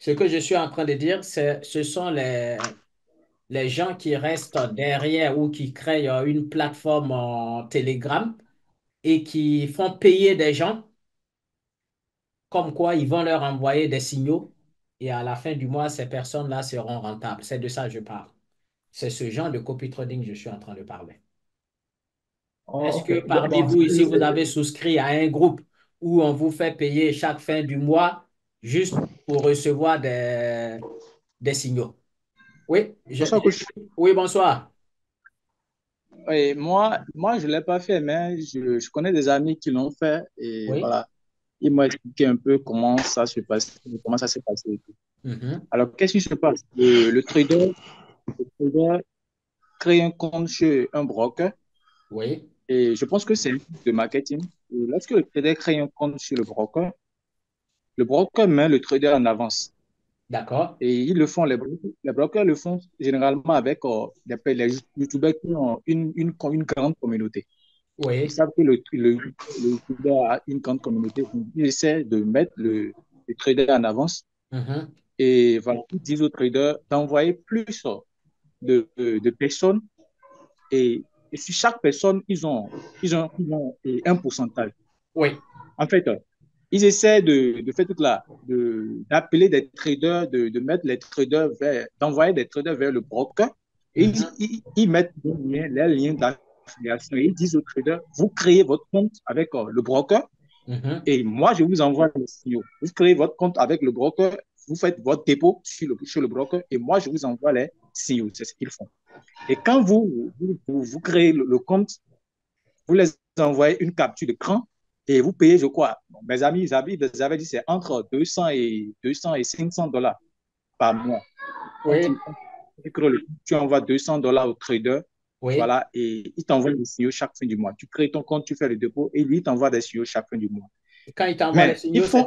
Ce que je suis en train de dire, ce sont les gens qui restent derrière ou qui créent une plateforme en Telegram et qui font payer des gens, comme quoi ils vont leur envoyer des signaux et à la fin du mois, ces personnes-là seront rentables. C'est de ça que je parle. C'est ce genre de copy trading que je suis en train de parler. Oh, Est-ce ok. que parmi Bon, vous je ici, vous sais. avez souscrit à un groupe où on vous fait payer chaque fin du mois juste pour recevoir des signaux? Oui, Bonsoir, coach. oui, bonsoir. Oui, moi, je ne l'ai pas fait, mais je connais des amis qui l'ont fait et Oui. voilà. Ils m'ont expliqué un peu comment ça se passe, comment ça s'est passé et tout. Mhm. Alors, qu'est-ce qui se passe? Le trader crée un compte chez un broker Oui, et je pense que c'est un truc de marketing. Et lorsque le trader crée un compte chez le broker met le trader en avance. d'accord. Et ils le font, les brokers le font généralement avec les YouTubers qui ont une grande communauté. Ils Oui. savent que le trader a une grande communauté. Donc, ils essaient de mettre le trader en avance. Mhm. Et voilà, ils disent aux traders d'envoyer plus de personnes. Et, et sur chaque personne, ils ont un pourcentage. Oui. En fait, ils essaient de faire toute d'appeler des traders, de mettre les traders d'envoyer des traders vers le broker. Et Mhm. ils mettent les liens d'affiliation. Et ils disent aux traders, vous créez votre compte avec le broker Mhm. et moi, je vous envoie les signaux. Vous créez votre compte avec le broker, vous faites votre dépôt sur le broker et moi, je vous envoie les signaux. C'est ce qu'ils font. Et quand vous créez le compte, vous les envoyez une capture d'écran et vous payez, je crois, mes amis, ils avaient dit c'est entre 200 et 500 dollars par mois. Quand Oui. tu envoies 200 dollars au trader, Oui. voilà, et il t'envoie des signaux chaque fin du mois. Tu crées ton compte, tu fais le dépôt et lui, il t'envoie des signaux chaque fin du mois. Et quand il t'envoie les Mais il signaux, faut,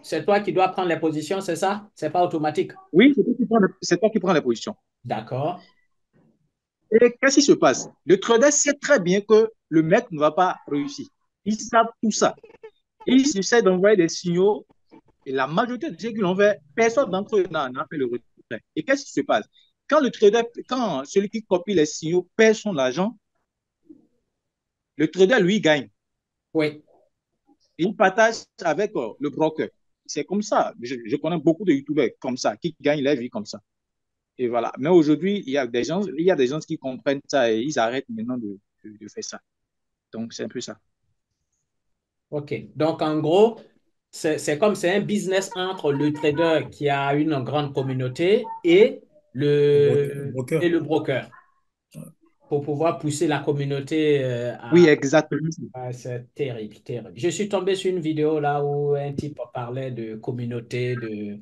c'est toi qui dois prendre les positions, c'est ça? C'est pas automatique. oui, c'est toi qui prends les positions. D'accord. Et qu'est-ce qui se passe? Le trader sait très bien que le mec ne va pas réussir. Ils savent tout ça. Ils essaient d'envoyer des signaux. Et la majorité de ceux qui l'ont fait, personne d'entre eux n'a fait le retrait. Et qu'est-ce qui se passe? Quand celui qui copie les signaux perd son argent, le trader, lui, gagne. Oui. Et il partage avec le broker. C'est comme ça. Je connais beaucoup de YouTubers comme ça, qui gagnent leur vie comme ça. Et voilà. Mais aujourd'hui, il y a des gens qui comprennent ça et ils arrêtent maintenant de faire ça. Donc, c'est un peu ça. OK. Donc, en gros, c'est un business entre le trader qui a une grande communauté et Broker. le broker pour pouvoir pousser la communauté Oui, à. exactement. Ah, c'est terrible, terrible. Je suis tombé sur une vidéo là où un type parlait de communauté de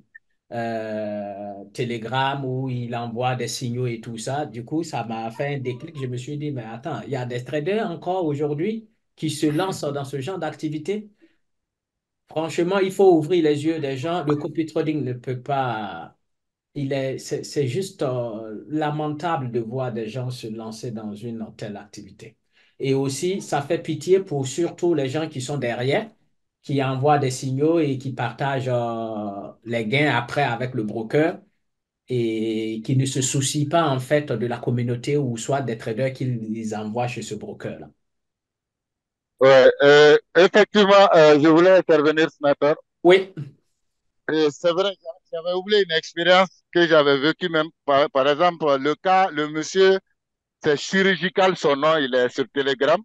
Telegram où il envoie des signaux et tout ça. Du coup, ça m'a fait un déclic. Je me suis dit, mais attends, il y a des traders encore aujourd'hui qui se lancent dans ce genre d'activité. Franchement, il faut ouvrir les yeux des gens. Le copy trading ne peut pas. C'est juste lamentable de voir des gens se lancer dans une telle activité. Et aussi, ça fait pitié pour surtout les gens qui sont derrière, qui envoient des signaux et qui partagent les gains après avec le broker et qui ne se soucient pas en fait de la communauté ou soit des traders qu'ils envoient chez ce broker-là. Ouais, effectivement, je voulais intervenir ce matin. Oui, Et c'est vrai, j'avais oublié une expérience que j'avais vécue même. Par exemple, le monsieur, c'est chirurgical, son nom, il est sur Telegram.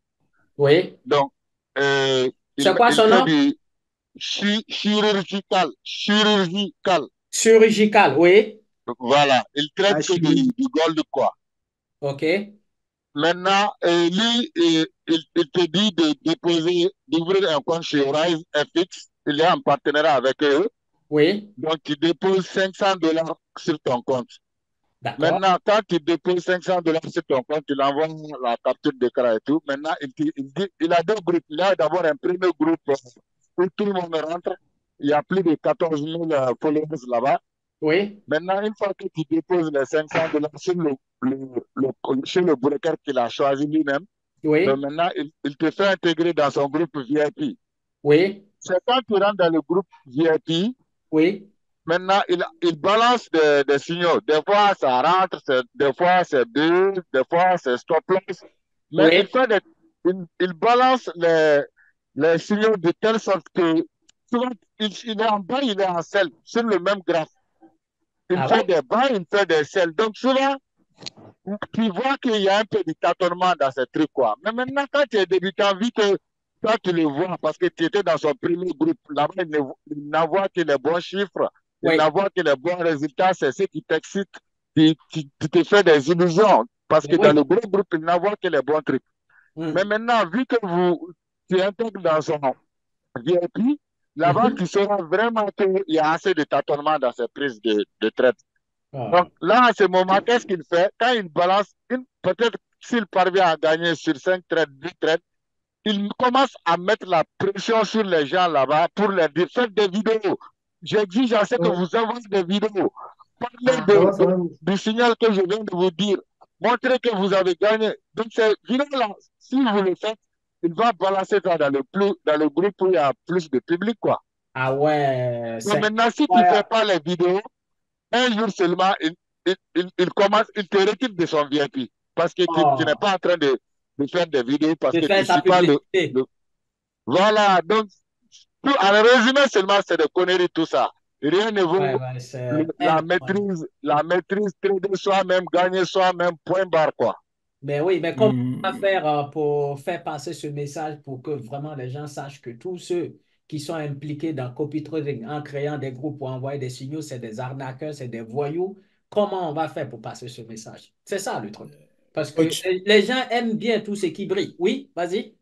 oui. Donc, euh, C'est quoi il son fait nom? du chirurgical. Chirurgical, oui. Voilà, il traite que Achille. du gold, quoi. OK. Maintenant, lui, il te dit d'ouvrir un compte chez Rise FX. Il est en partenariat avec eux. Oui, Donc, tu déposes 500 dollars sur ton compte. d'accord. Maintenant, quand tu déposes 500 dollars sur ton compte, tu l'envoies la capture d'écran et tout. Maintenant, il a deux groupes. Il y a d'abord un premier groupe où tout le monde rentre. Il y a plus de 14 000 followers là-bas. Oui, Maintenant, une fois que tu déposes les 500 dollars sur le broker qu'il a choisi lui-même, donc oui, maintenant, il te fait intégrer dans son groupe VIP. oui, C'est quand tu rentres dans le groupe VIP, oui. Maintenant, il balance des signaux. Des fois, ça rentre, des fois, c'est bulle, des fois, c'est stop loss. Mais Oui. il balance les signaux de telle sorte que souvent, il est en bas, il est en sell sur le même graphe. Il Ah fait ouais? des bas, il fait des sells. Donc, souvent, tu vois qu'il y a un peu de tâtonnement dans ce truc, quoi. Mais maintenant, quand tu es débutant, vu que toi, tu le vois, parce que tu étais dans son premier groupe, là-bas, il n'envoie que les bons chiffres, il Oui. n'envoie que les bons résultats, c'est ce qui t'excite, tu te fais des illusions, parce Mais que dans le oui. gros groupe, il n'envoie que les bons trucs. Mais Mm. maintenant, vu que tu intègres dans son VIP, là-bas, Mhm. tu sauras vraiment qu'il y a assez de tâtonnement dans ces prises de traite. Ah. Donc là, à ce moment, qu'est-ce qu'il fait? Quand il balance, peut-être s'il parvient à gagner sur 5 trades, 10 trades, il commence à mettre la pression sur les gens là-bas pour leur dire, faites des vidéos. J'exige à ce que Ouais. vous envoyez des vidéos. Parlez Ah. Ça va. du signal que je viens de vous dire. Montrez que vous avez gagné. Donc ces vidéos-là, si vous le faites, il va balancer ça dans le groupe où il y a plus de public, quoi. Ah ouais, Donc c'est maintenant, si tu ne fais incroyable. pas les vidéos, un jour seulement, il commence, il te retire de son VIP parce que tu n'es Oh, pas en train de faire des vidéos parce de que tu faire ne sa suis pas publicité. le... Voilà, donc, en résumé seulement, c'est des conneries tout ça. Rien ne Ouais, vaut ouais, c'est incroyable. la maîtrise, trader soi-même, gagner soi-même, point barre, quoi. Mais oui, mais comment on va Hmm. faire pour faire passer ce message pour que vraiment les gens sachent que tous ceux qui sont impliqués dans copy trading en créant des groupes pour envoyer des signaux, c'est des arnaqueurs, c'est des voyous. Comment on va faire pour passer ce message? C'est ça le truc. Parce que Ok. les gens aiment bien tout ce qui brille. Oui, vas-y.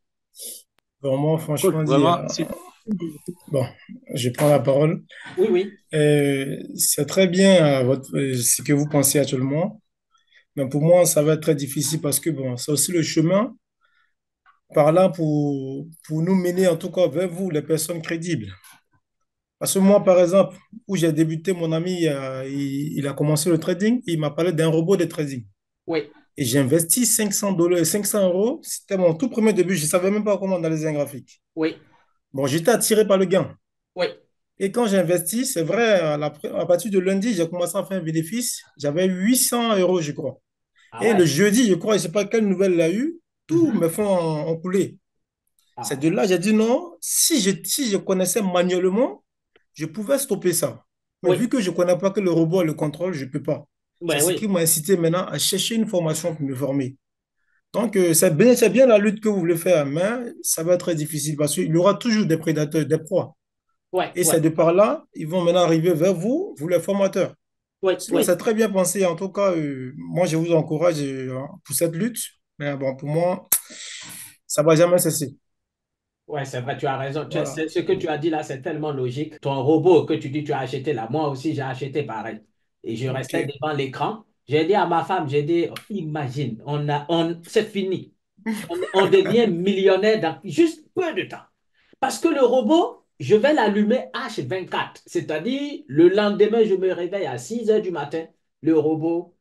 Bon, moi, Écoute, franchement, vraiment, c'est bon, je prends la parole. Oui, oui, C'est très bien ce que vous pensez actuellement, mais pour moi, ça va être très difficile parce que bon, c'est aussi le chemin par là pour nous mener en tout cas vers vous, les personnes crédibles. Parce que moi, par exemple, où j'ai débuté, mon ami, il a commencé le trading, il m'a parlé d'un robot de trading. oui, Et j'ai investi 500 $, 500 euros. C'était mon tout premier début. Je ne savais même pas comment analyser un graphique. oui, Bon, j'étais attiré par le gain. oui. Et quand j'ai investi, c'est vrai, à partir de lundi, j'ai commencé à faire un bénéfice. J'avais 800 euros, je crois. Ah Et le ouais. jeudi, je crois, je ne sais pas quelle nouvelle il a eu, tous Mhm. mes fonds ont coulé. C'est de Ah, là, j'ai dit non, si je connaissais manuellement, je pouvais stopper ça. Mais oui, vu que je ne connais pas que le robot et le contrôle, je ne peux pas. C'est ben ce qui oui. m'a incité maintenant à chercher une formation pour me former. Donc, c'est bien la lutte que vous voulez faire, mais ça va être très difficile parce qu'il y aura toujours des prédateurs, des proies. Ouais, Et ouais, c'est de par là, ils vont maintenant arriver vers vous, vous les formateurs. ouais, Sinon, ouais. c'est très bien pensé. En tout cas, moi, je vous encourage pour cette lutte. Mais bon, pour moi, ça ne va jamais cesser. Ouais, c'est vrai, tu as raison. Voilà. Ce que tu as dit là, c'est tellement logique. Ton robot que tu dis tu as acheté là, moi aussi j'ai acheté pareil. Et je OK. restais devant l'écran. J'ai dit à ma femme, j'ai dit, oh, imagine, c'est fini. On devient millionnaire dans juste peu de temps. Parce que le robot, je vais l'allumer H24. C'est-à-dire, le lendemain, je me réveille à 6 heures du matin. Le robot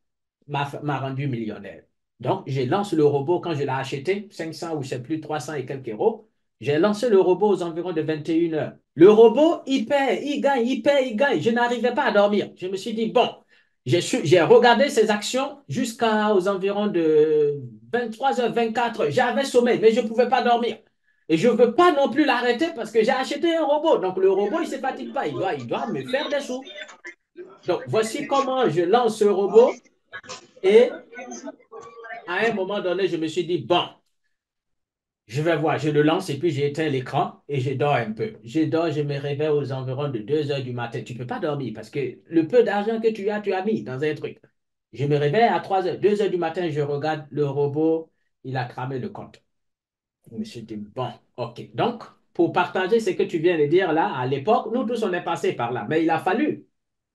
m'a rendu millionnaire. Donc, je lance le robot quand je l'ai acheté, 500 ou je sais plus, 300 et quelques euros. J'ai lancé le robot aux environs de 21 heures. Le robot, il perd, il gagne, il perd, il gagne. Je n'arrivais pas à dormir. Je me suis dit, bon, j'ai regardé ses actions jusqu'aux environs de 23h24. J'avais sommeil, mais je ne pouvais pas dormir. Et je ne veux pas non plus l'arrêter parce que j'ai acheté un robot. Donc, le robot, il ne se fatigue pas. Il doit me faire des sous. Donc, voici comment je lance ce robot. Et à un moment donné, je me suis dit, bon, je vais voir, je le lance et puis j'éteins l'écran et je dors un peu. Je dors, je me réveille aux environs de 2 heures du matin. Tu ne peux pas dormir parce que le peu d'argent que tu as mis dans un truc. Je me réveille à 3 heures, 2 heures du matin, je regarde le robot, il a cramé le compte. Je me suis dit, bon, OK. Donc, pour partager ce que tu viens de dire là, à l'époque, nous tous, on est passés par là. Mais il a fallu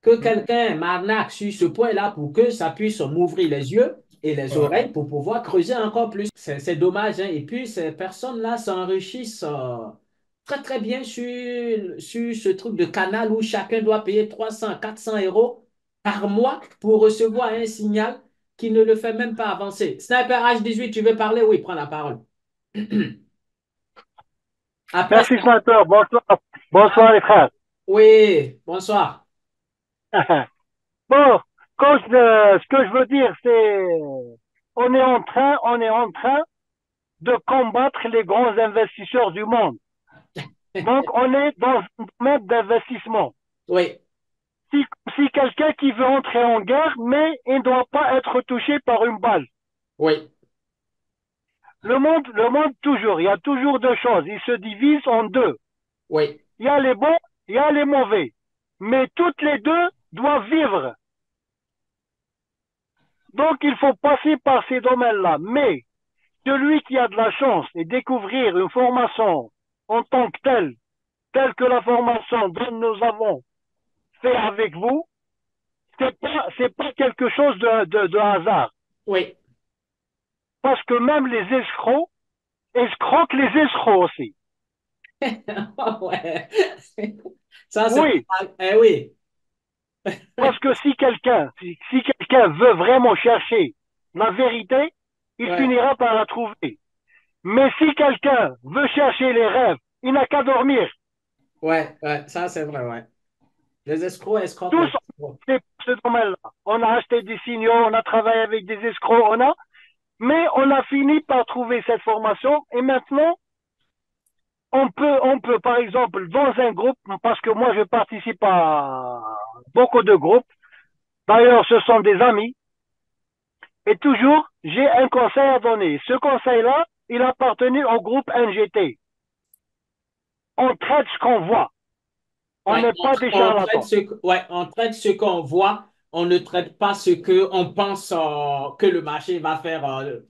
que quelqu'un m'arnaque sur ce point-là pour que ça puisse m'ouvrir les yeux et les Ouais. oreilles pour pouvoir creuser encore plus. C'est dommage, hein. Et puis, ces personnes-là s'enrichissent très, très bien sur ce truc de canal où chacun doit payer 300, 400 euros par mois pour recevoir un signal qui ne le fait même pas avancer. Sniper H18, tu veux parler? Oui, prends la parole. Après, Merci, sénateur. Bonsoir. ah, Bonsoir, les frères. oui, bonsoir. Bon, ce que je veux dire, c'est on est en train de combattre les grands investisseurs du monde. Donc, on est dans un domaine d'investissement. Oui, Si, si quelqu'un qui veut entrer en guerre, mais il ne doit pas être touché par une balle. oui, Le monde toujours, il y a toujours deux choses. Il se divise en deux. oui, Il y a les bons, il y a les mauvais. Mais toutes les deux doivent vivre. Donc, il faut passer par ces domaines-là. Mais celui qui a de la chance et découvrir une formation en tant que telle que la formation dont nous avons fait avec vous, c'est pas quelque chose de hasard. oui. Parce que même les escrocs escroquent les escrocs aussi. Ouais. Ça, c'est Oui, pas mal. Eh oui, parce que si quelqu'un veut vraiment chercher la vérité, il ouais, finira par la trouver. Mais si quelqu'un veut chercher les rêves, il n'a qu'à dormir. ouais, ouais, ça, c'est vrai, ouais. Les escrocs escroquent Tous, les escrocs. c'est ce domaine-là. On a acheté des signaux, on a travaillé avec des escrocs, mais on a fini par trouver cette formation et maintenant, on peut, par exemple, dans un groupe, parce que moi, je participe à beaucoup de groupes. D'ailleurs, ce sont des amis. Et toujours, j'ai un conseil à donner. Ce conseil-là, il appartenu au groupe NGT. On traite ce qu'on voit. On Ouais, n'est pas des on traite charlatans. ouais, on traite ce qu'on voit, on ne traite pas ce qu'on pense que le marché va faire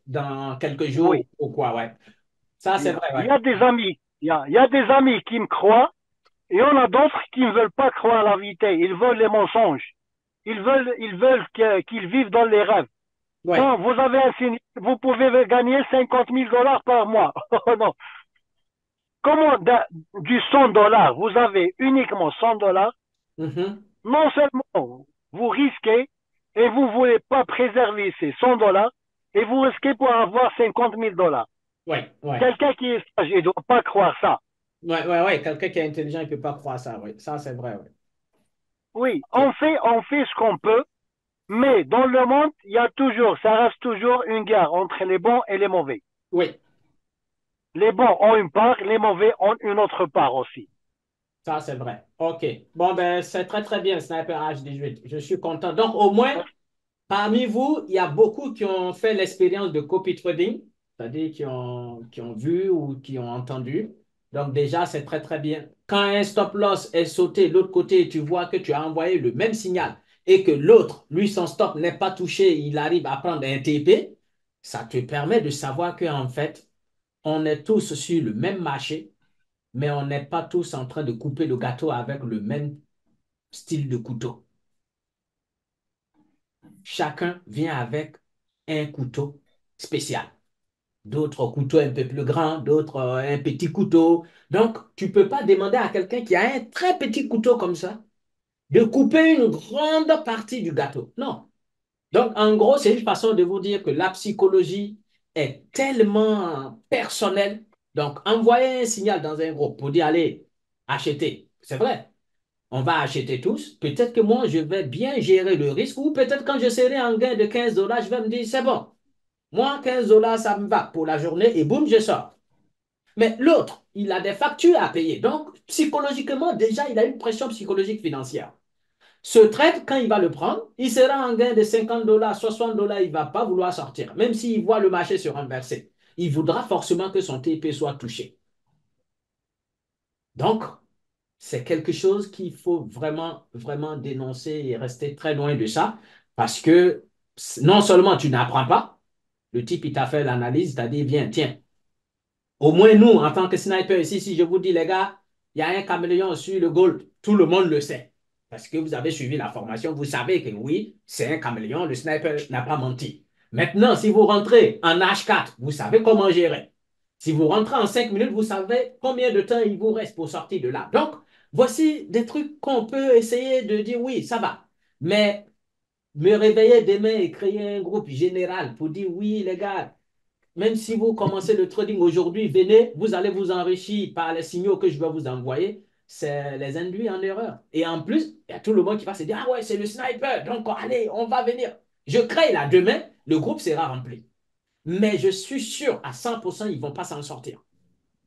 dans quelques jours Oui. ou quoi, ouais. Ça, c'est vrai, Il y ouais. a des amis. Il y a des amis qui me croient et on a d'autres qui ne veulent pas croire la vérité. Ils veulent les mensonges. Ils veulent qu'ils vivent dans les rêves. Ouais, Non, vous avez un signe, vous pouvez gagner 50 000 $ par mois. Oh non. Comment du 100 $, vous avez uniquement 100 $, mhm, non seulement vous risquez et vous ne voulez pas préserver ces 100 $, et vous risquez pour avoir 50 000 $. ouais, ouais. Quelqu'un qui est sage, il ne doit pas croire ça. Ouais, ouais, ouais. Quelqu'un qui est intelligent, il ne peut pas croire ça, ouais. Ça, c'est vrai, ouais. Oui, Ok. on fait ce qu'on peut, mais dans le monde, il y a toujours, ça reste toujours une guerre entre les bons et les mauvais. Oui, Les bons ont une part, les mauvais ont une autre part aussi. ça, c'est vrai. OK. Bon, ben, c'est très, très bien, Sniper H18. Je suis content. Donc, au moins, parmi vous, il y a beaucoup qui ont fait l'expérience de copy trading, c'est-à-dire qui ont vu ou qui ont entendu. Donc déjà, c'est très, très bien. Quand un stop loss est sauté de l'autre côté, tu vois que tu as envoyé le même signal et que l'autre, lui, son stop n'est pas touché, il arrive à prendre un TP, ça te permet de savoir qu'en fait, on est tous sur le même marché, mais on n'est pas tous en train de couper le gâteau avec le même style de couteau. Chacun vient avec un couteau spécial. D'autres couteaux un peu plus grands, d'autres un petit couteau. Donc, tu ne peux pas demander à quelqu'un qui a un très petit couteau comme ça de couper une grande partie du gâteau. Non. Donc, en gros, c'est une façon de vous dire que la psychologie est tellement personnelle. Donc, envoyer un signal dans un groupe pour dire, allez, achetez. C'est vrai. On va acheter tous. Peut-être que moi, je vais bien gérer le risque ou peut-être quand je serai en gain de 15 $, je vais me dire, c'est bon. Moi, 15 $, ça me va pour la journée et boum, je sors. Mais l'autre, il a des factures à payer. Donc, psychologiquement, déjà, il a une pression psychologique financière. Ce trade, quand il va le prendre, il sera en gain de 50 $, 60 $, il ne va pas vouloir sortir, même s'il voit le marché se renverser. Il voudra forcément que son TP soit touché. Donc, c'est quelque chose qu'il faut vraiment, vraiment dénoncer et rester très loin de ça, parce que non seulement tu n'apprends pas, le type, il t'a fait l'analyse, il t'a dit, viens, tiens, au moins nous, en tant que sniper ici, si je vous dis, les gars, il y a un caméléon sur le gold, tout le monde le sait. Parce que vous avez suivi la formation, vous savez que oui, c'est un caméléon, le sniper n'a pas menti. Maintenant, si vous rentrez en H4, vous savez comment gérer. Si vous rentrez en 5 minutes, vous savez combien de temps il vous reste pour sortir de là. Donc, voici des trucs qu'on peut essayer de dire oui, ça va. Mais me réveiller demain et créer un groupe général pour dire oui, les gars, même si vous commencez le trading aujourd'hui, venez, vous allez vous enrichir par les signaux que je vais vous envoyer. ça les induit en erreur. Et en plus, il y a tout le monde qui va se dire, ah ouais, c'est le sniper, donc allez, on va venir. Je crée là, demain, le groupe sera rempli. Mais je suis sûr à 100%, ils ne vont pas s'en sortir.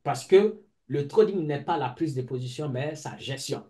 Parce que le trading n'est pas la prise de position, mais sa gestion.